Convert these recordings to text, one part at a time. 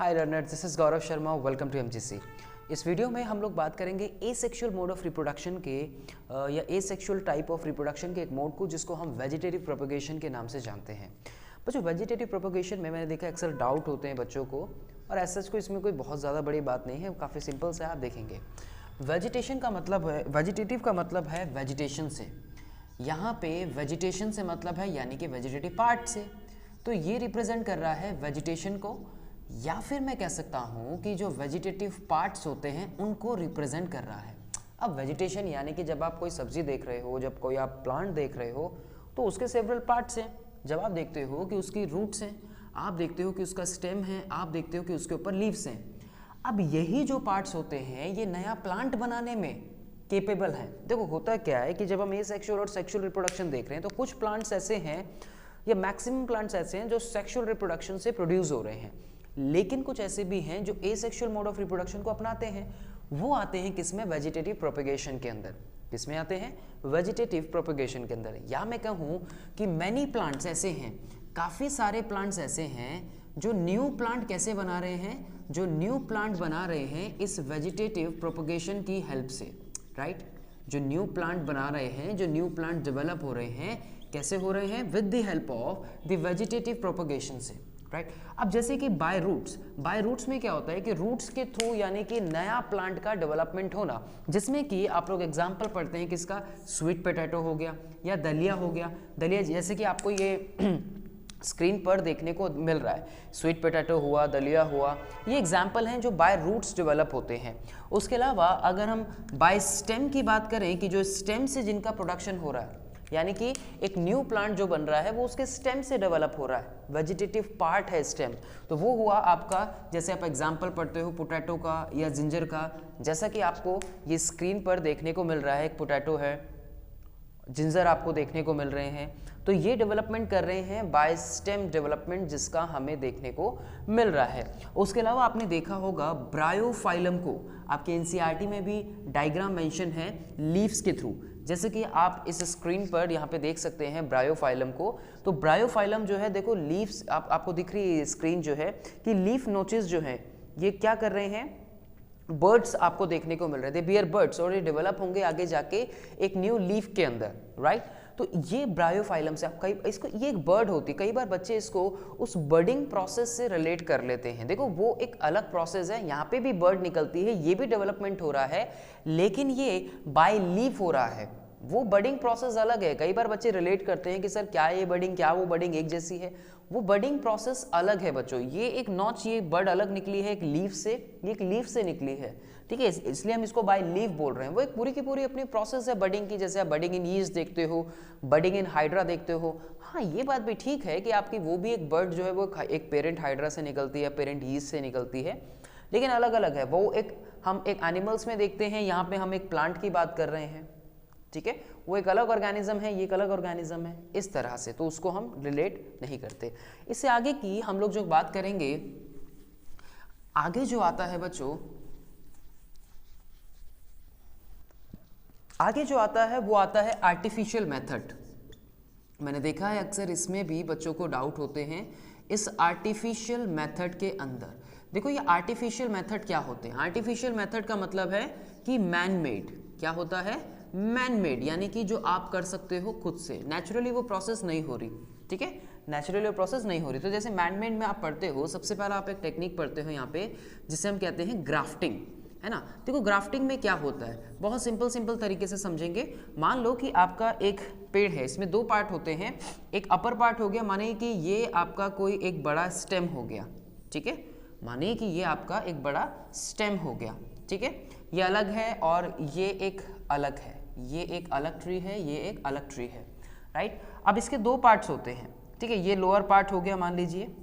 Hi learner, this is Gaurav Sharma, welcome to MGC. इस video में हम लोग बात करेंगे एसेक्सुअल मोड ऑफ रिप्रोडक्शन के या एसेक्सुअल टाइप ऑफ रिप्रोडक्शन के एक मोड को जिसको हम वेजिटेटिव प्रोपगेशन के नाम से जानते हैं। बच्चों, वेजिटेटिव प्रोपगेशन में मैंने देखा अक्सर डाउट होते हैं बच्चों को, और ऐसा को इसमें कोई बहुत ज़्यादा बड़ी बात नहीं है, काफ़ी सिंपल से आप देखेंगे। वेजिटेशन का मतलब है, वेजिटेटिव का मतलब है वेजिटेशन से। यहाँ पे वेजिटेशन से मतलब है यानी कि वेजिटेटिव पार्ट से, तो ये रिप्रेजेंट कर रहा है वेजिटेशन को, या फिर मैं कह सकता हूँ कि जो वेजिटेटिव पार्ट्स होते हैं उनको रिप्रेजेंट कर रहा है। अब वेजिटेशन यानी कि जब आप कोई सब्जी देख रहे हो, जब कोई आप प्लांट देख रहे हो, तो उसके सेवरल पार्ट्स हैं। जब आप देखते हो कि उसकी रूट्स हैं, आप देखते हो कि उसका स्टेम है, आप देखते हो कि उसके ऊपर लीव्स हैं। अब यही जो पार्ट्स होते हैं ये नया प्लांट बनाने में केपेबल हैं। देखो होता क्या है कि जब हम एसेक्सुअल और सेक्सुअल रिप्रोडक्शन देख रहे हैं तो कुछ प्लांट्स ऐसे हैं या मैक्सिमम प्लांट्स ऐसे हैं जो सेक्सुअल रिप्रोडक्शन से प्रोड्यूस हो रहे हैं, लेकिन कुछ ऐसे भी हैं जो एसेक्सुअल मोड ऑफ रिप्रोडक्शन को अपनाते हैं। वो आते हैं किसमें? वेजिटेटिव प्रोपगेशन के अंदर। किसमें आते हैं? वेजिटेटिव प्रोपगेशन के अंदर। या मैं कहूँ कि मैनी प्लांट्स ऐसे हैं, काफ़ी सारे प्लांट्स ऐसे हैं जो न्यू प्लांट कैसे बना रहे हैं, जो न्यू प्लांट बना रहे हैं इस वेजिटेटिव प्रोपगेशन की हेल्प से, राइट? जो न्यू प्लांट बना रहे हैं, जो न्यू प्लांट डेवलप हो रहे हैं, कैसे हो रहे हैं? With the help of the vegetative propagation से, राइट? अब जैसे कि बाय रूट्स में क्या होता है कि रूट्स के थ्रू यानी कि नया प्लांट का डेवलपमेंट होना, जिसमें कि आप लोग एग्जांपल पढ़ते हैं किसका? स्वीट पोटैटो हो गया या दलिया हो गया। दलिया जैसे कि आपको ये स्क्रीन पर देखने को मिल रहा है, स्वीट पोटैटो हुआ, दलिया हुआ, ये एग्जाम्पल हैं जो बाय रूट्स डेवलप होते हैं। उसके अलावा अगर हम बाय स्टेम की बात करें कि जो स्टेम से जिनका प्रोडक्शन हो रहा है, यानी कि एक न्यू प्लांट जो बन रहा है वो उसके स्टेम से डेवलप हो रहा है, वेजिटेटिव पार्ट है स्टेम, तो वो हुआ आपका, जैसे आप एग्जांपल पढ़ते हो पोटैटो का या जिंजर का, जैसा कि आपको ये स्क्रीन पर देखने को मिल रहा है, एक पोटैटो है, जिंजर आपको देखने को मिल रहे हैं। तो ये डेवलपमेंट कर रहे हैं बाय स्टेम डेवलपमेंट, जिसका हमें देखने को मिल रहा है। उसके अलावा आपने देखा होगा ब्रायोफाइलम को, आपके एनसीईआरटी में भी डायग्राम मेंशन है लीव्स के थ्रू, जैसे कि आप इस स्क्रीन पर यहाँ पे देख सकते हैं ब्रायोफाइलम को। तो ब्रायोफाइलम जो है, देखो लीव्स आपको दिख रही है स्क्रीन जो है कि लीफ नोचेस जो हैं ये क्या कर रहे हैं? बर्ड्स आपको देखने को मिल रहे थे, बियर बर्ड्स, और ये डेवलप होंगे आगे जाके एक न्यू लीफ के अंदर, राइट? तो ये ब्रायोफाइलम से आप कई इसको, ये एक बर्ड होती है, कई बार बच्चे इसको उस बर्डिंग प्रोसेस से रिलेट कर लेते हैं। देखो वो एक अलग प्रोसेस है, यहाँ पे भी बर्ड निकलती है, ये भी डेवलपमेंट हो रहा है, लेकिन ये बाय लीफ हो रहा है, वो बर्डिंग प्रोसेस अलग है। कई बार बच्चे रिलेट करते हैं कि सर क्या ये बर्डिंग, क्या वो बर्डिंग एक जैसी है? वो बर्डिंग प्रोसेस अलग है बच्चों। ये एक नॉच, ये बर्ड अलग निकली है एक लीफ से, ये एक लीफ से निकली है, ठीक है, इसलिए हम इसको बाय लीफ बोल रहे हैं। वो एक पूरी की पूरी अपनी प्रोसेस है बर्डिंग की, जैसे आप बर्डिंग इन यीस्ट देखते हो, बर्डिंग इन हाइड्रा देखते हो। हाँ, ये बात भी ठीक है कि आपकी वो भी एक बर्ड जो है वो एक पेरेंट हाइड्रा से निकलती है, पेरेंट यीस्ट से निकलती है, लेकिन अलग अलग है। वो एक हम एक एनिमल्स में देखते हैं, यहाँ पे हम एक प्लांट की बात कर रहे हैं, ठीक है, वो एक अलग ऑर्गेनिज्म है, ये एक अलग ऑर्गेनिज्म है, इस तरह से, तो उसको हम रिलेट नहीं करते। इससे आगे की हम लोग जो बात करेंगे, आगे जो आता है बच्चों, आगे जो आता है वो आता है आर्टिफिशियल मेथड। मैंने देखा है अक्सर इसमें भी बच्चों को डाउट होते हैं इस आर्टिफिशियल मेथड के अंदर। देखो ये आर्टिफिशियल मेथड क्या होते हैं? आर्टिफिशियल मेथड का मतलब है कि मैन मेड। क्या होता है? मैन मेड, यानी कि जो आप कर सकते हो खुद से, नेचुरली वो प्रोसेस नहीं हो रही, ठीक है, नेचुरली वो प्रोसेस नहीं हो रही। तो जैसे मैन मेड में आप पढ़ते हो, सबसे पहला आप एक टेक्निक पढ़ते हो यहाँ पे, जिसे हम कहते हैं ग्राफ्टिंग, है ना? देखो ग्राफ्टिंग में क्या होता है, बहुत सिंपल तरीके से समझेंगे। मान लो कि आपका एक पेड़ है, इसमें दो पार्ट होते हैं, एक अपर पार्ट हो गया, माने कि ये आपका कोई एक बड़ा स्टेम हो गया, ठीक है, माने कि ये आपका एक बड़ा स्टेम हो गया, ठीक है, ये अलग है और ये एक अलग है, ये एक अलग ट्री है, ये एक अलग ट्री है, राइट? अब इसके दो पार्ट्स होते हैं, ठीक है, ये लोअर पार्ट हो गया मान लीजिए,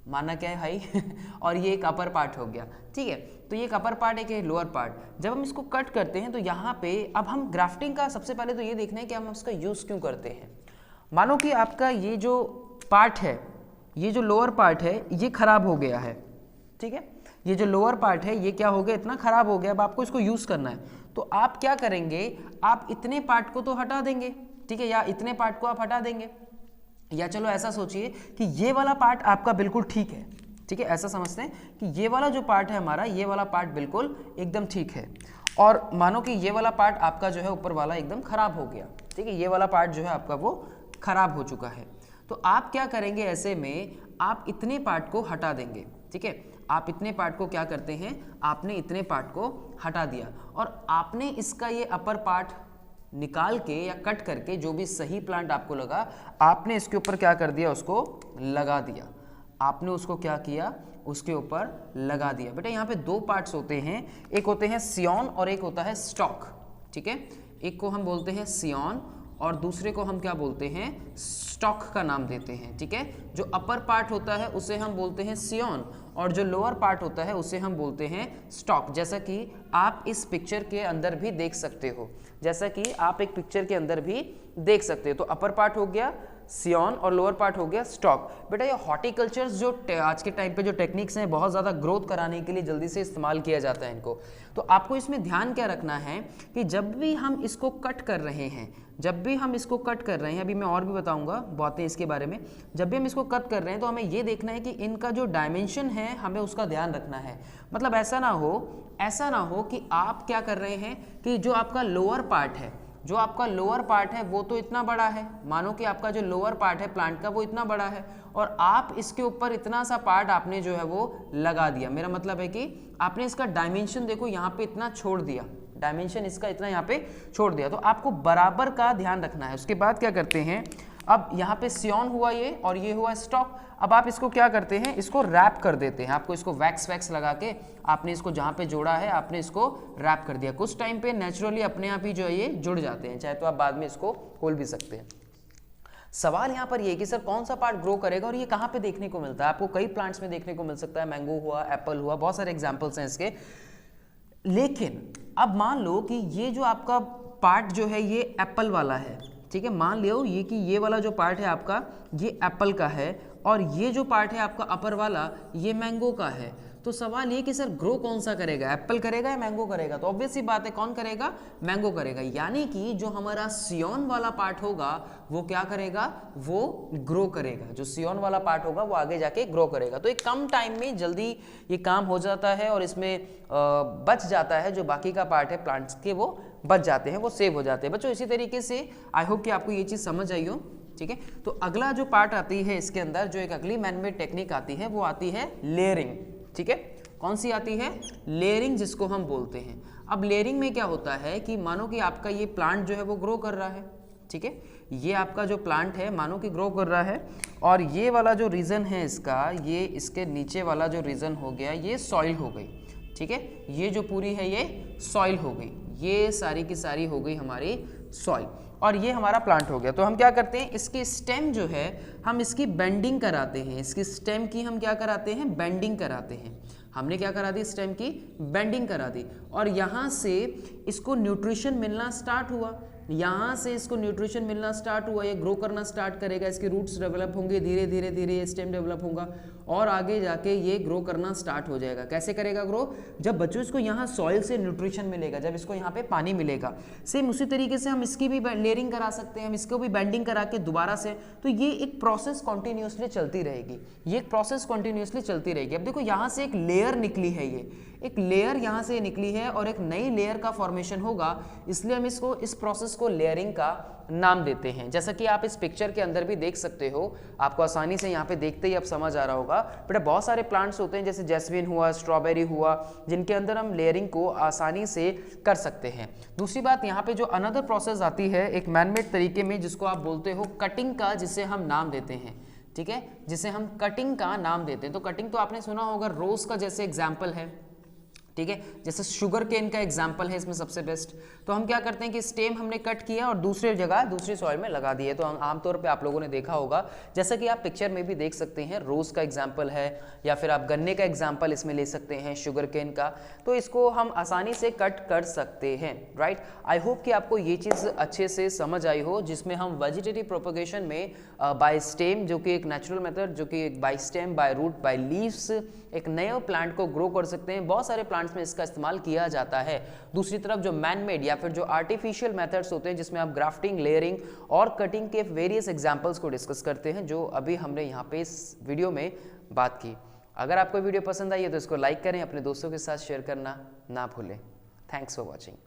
माना क्या है हाई और ये एक अपर पार्ट हो गया, ठीक है। तो ये एक अपर पार्ट, एक लोअर पार्ट। जब हम इसको कट करते हैं तो यहाँ पे अब हम ग्राफ्टिंग का सबसे पहले तो ये देखना है कि हम उसका यूज़ क्यों करते हैं। मानो कि आपका ये जो पार्ट है, ये जो लोअर पार्ट है ये खराब हो गया है, ठीक है, ये जो लोअर पार्ट है ये क्या हो गया, इतना खराब हो गया, अब आपको इसको यूज़ करना है, तो आप क्या करेंगे, आप इतने पार्ट को तो हटा देंगे, ठीक है, या इतने पार्ट को आप हटा देंगे, या चलो ऐसा सोचिए कि ये वाला पार्ट आपका बिल्कुल ठीक है, ठीक है, ऐसा समझते हैं कि ये वाला जो पार्ट है हमारा, ये वाला पार्ट बिल्कुल एकदम ठीक है, और मानो कि ये वाला पार्ट आपका जो है ऊपर वाला एकदम खराब हो गया, ठीक है, ये वाला पार्ट जो है आपका वो खराब हो चुका है। तो आप क्या करेंगे, ऐसे में आप इतने पार्ट को हटा देंगे, ठीक है, आप इतने पार्ट को क्या करते हैं, आपने इतने पार्ट को हटा दिया और आपने इसका ये अपर पार्ट निकाल के या कट करके जो भी सही प्लांट आपको लगा, आपने इसके ऊपर क्या कर दिया, उसको लगा दिया। आपने उसको क्या किया, उसके ऊपर लगा दिया। बेटा यहाँ पे दो पार्ट्स होते हैं, एक होते हैं सियॉन और एक होता है स्टॉक, ठीक है, एक को हम बोलते हैं सियॉन और दूसरे को हम क्या बोलते हैं, स्टॉक का नाम देते हैं, ठीक है। जो अपर पार्ट होता है उसे हम बोलते हैं सियॉन और जो लोअर पार्ट होता है उसे हम बोलते हैं स्टॉक। जैसा कि आप इस पिक्चर के अंदर भी देख सकते हो, जैसा कि आप एक पिक्चर के अंदर भी देख सकते हो। तो अपर पार्ट हो गया सियॉन और लोअर पार्ट हो गया स्टॉक। बेटा ये हॉर्टिकल्चर्स जो आज के टाइम पे जो टेक्निक्स हैं, बहुत ज़्यादा ग्रोथ कराने के लिए जल्दी से इस्तेमाल किया जाता है इनको। तो आपको इसमें ध्यान क्या रखना है कि जब भी हम इसको कट कर रहे हैं, जब भी हम इसको कट कर रहे हैं, अभी मैं और भी बताऊंगा बातें इसके बारे में, जब भी हम इसको कट कर रहे हैं तो हमें ये देखना है कि इनका जो डायमेंशन है हमें उसका ध्यान रखना है। मतलब ऐसा ना हो कि आप क्या कर रहे हैं कि जो आपका लोअर पार्ट है, जो आपका लोअर पार्ट है वो तो इतना बड़ा है, मानो कि आपका जो लोअर पार्ट है प्लांट का वो इतना बड़ा है और आप इसके ऊपर इतना सा पार्ट आपने जो है वो लगा दिया। मेरा मतलब है कि आपने इसका डायमेंशन देखो यहाँ पे इतना छोड़ दिया, डायमेंशन इसका इतना यहाँ पे छोड़ दिया। तो आपको बराबर का ध्यान रखना है। उसके बाद क्या करते हैं, अब यहाँ पे सियॉन हुआ ये और ये हुआ स्टॉक। अब आप इसको क्या करते हैं, इसको रैप कर देते हैं। आपको इसको वैक्स लगा के आपने इसको जहाँ पे जोड़ा है आपने इसको रैप कर दिया। कुछ टाइम पे नेचुरली अपने आप ही जो है ये जुड़ जाते हैं, चाहे तो आप बाद में इसको खोल भी सकते हैं। सवाल यहाँ पर ये कि सर कौन सा पार्ट ग्रो करेगा और ये कहाँ पे देखने को मिलता है। आपको कई प्लांट्स में देखने को मिल सकता है, मैंगो हुआ, एप्पल हुआ, बहुत सारे एग्जाम्पल्स हैं इसके। लेकिन अब मान लो कि ये जो आपका पार्ट जो है ये एप्पल वाला है, ठीक है, मान लो ये कि ये वाला जो पार्ट है आपका ये एप्पल का है और ये जो पार्ट है आपका अपर वाला ये मैंगो का है। तो सवाल ये कि सर ग्रो कौन सा करेगा, एप्पल करेगा या मैंगो करेगा। तो ऑब्वियस सी बात है कौन करेगा, मैंगो करेगा। यानी कि जो हमारा सियॉन वाला पार्ट होगा वो क्या करेगा, वो ग्रो करेगा। जो सियॉन वाला पार्ट होगा वो आगे जाके ग्रो करेगा। तो एक कम टाइम में जल्दी ये काम हो जाता है और इसमें बच जाता है, जो बाकी का पार्ट है प्लांट्स के वो बच जाते हैं, वो सेव हो जाते हैं। बच्चों इसी तरीके से आई होप कि आपको ये चीज़ समझ आई हो, ठीक है। तो अगला जो पार्ट आती है इसके अंदर, जो एक अगली मैनमेड टेक्निक आती है वो आती है लेयरिंग, ठीक है। कौन सी आती है, लेयरिंग, जिसको हम बोलते हैं। अब लेयरिंग में क्या होता है कि मानो कि आपका ये प्लांट जो है वो ग्रो कर रहा है, ठीक है, ये आपका जो प्लांट है मानो कि ग्रो कर रहा है और ये वाला जो रीजन है इसका, ये इसके नीचे वाला जो रीजन हो गया ये सॉइल हो गई, ठीक है, ये जो पूरी है ये सॉइल हो गई, ये सारी की सारी हो गई हमारी सॉइल और ये हमारा प्लांट हो गया। तो हम क्या करते हैं, इसकी स्टेम जो है हम इसकी बेंडिंग कराते हैं, इसकी स्टेम की हम क्या कराते हैं, बेंडिंग कराते हैं। हमने क्या करा दी, स्टेम की बेंडिंग करा दी और यहाँ से इसको न्यूट्रिशन मिलना स्टार्ट हुआ, यहाँ से इसको न्यूट्रिशन मिलना स्टार्ट हुआ, ये ग्रो करना स्टार्ट करेगा, इसके रूट्स डेवलप होंगे, धीरे धीरे धीरे ये स्टेम डेवलप होगा और आगे जाके ये ग्रो करना स्टार्ट हो जाएगा। कैसे करेगा ग्रो, जब बच्चों इसको यहाँ सॉइल से न्यूट्रिशन मिलेगा, जब इसको यहाँ पे पानी मिलेगा। सेम उसी तरीके से हम इसकी भी लेयरिंग करा सकते हैं, हम इसको भी बेंडिंग करा के दोबारा से। तो ये एक प्रोसेस कॉन्टिन्यूसली चलती रहेगी, ये एक प्रोसेस कॉन्टिन्यूसली चलती रहेगी। अब देखो यहाँ से एक लेयर निकली है, ये एक लेयर यहाँ से निकली है और एक नई लेयर का फॉर्मेशन होगा, इसलिए हम इसको इस प्रोसेस को लेयरिंग का नाम देते हैं। जैसा कि आप इस पिक्चर के अंदर भी देख सकते हो, आपको आसानी से यहाँ पे देखते ही अब समझ आ रहा होगा। बेटा बहुत सारे प्लांट्स होते हैं जैसे जैस्मिन हुआ, स्ट्रॉबेरी हुआ, जिनके अंदर हम लेयरिंग को आसानी से कर सकते हैं। दूसरी बात यहाँ पे जो अनदर प्रोसेस आती है एक मैनमेड तरीके में, जिसको आप बोलते हो कटिंग का, जिसे हम नाम देते हैं, ठीक है, जिसे हम कटिंग का नाम देते हैं। तो कटिंग तो आपने सुना होगा, रोज का जैसे एग्जाम्पल है, ठीक है, जैसे शुगर केन का एग्जाम्पल है इसमें सबसे बेस्ट। तो हम क्या करते हैं कि स्टेम हमने कट किया और दूसरी जगह दूसरी सॉइल में लगा दिए। तो आमतौर पे आप लोगों ने देखा होगा, जैसा कि आप पिक्चर में भी देख सकते हैं, रोज का एग्जाम्पल है या फिर आप गन्ने का एग्जाम्पल इसमें ले सकते हैं, शुगर केन का। तो इसको हम आसानी से कट कर सकते हैं, राइट। आई होप कि आपको ये चीज़ अच्छे से समझ आई हो, जिसमें हम वेजिटेटिव प्रोपगेशन में बाय स्टेम, जो कि एक नेचुरल मेथड, जो कि एक by stem, by root, by leaves एक नए प्लांट को ग्रो कर सकते हैं। बहुत सारे प्लांट्स में इसका इस्तेमाल किया जाता है। दूसरी तरफ जो मैनमेड या फिर जो आर्टिफिशियल मेथड्स होते हैं, जिसमें आप ग्राफ्टिंग, लेयरिंग और कटिंग के वेरियस एग्जांपल्स को डिस्कस करते हैं, जो अभी हमने यहाँ पे इस वीडियो में बात की। अगर आपको वीडियो पसंद आई है तो इसको लाइक करें, अपने दोस्तों के साथ शेयर करना ना भूलें। Thanks for watching.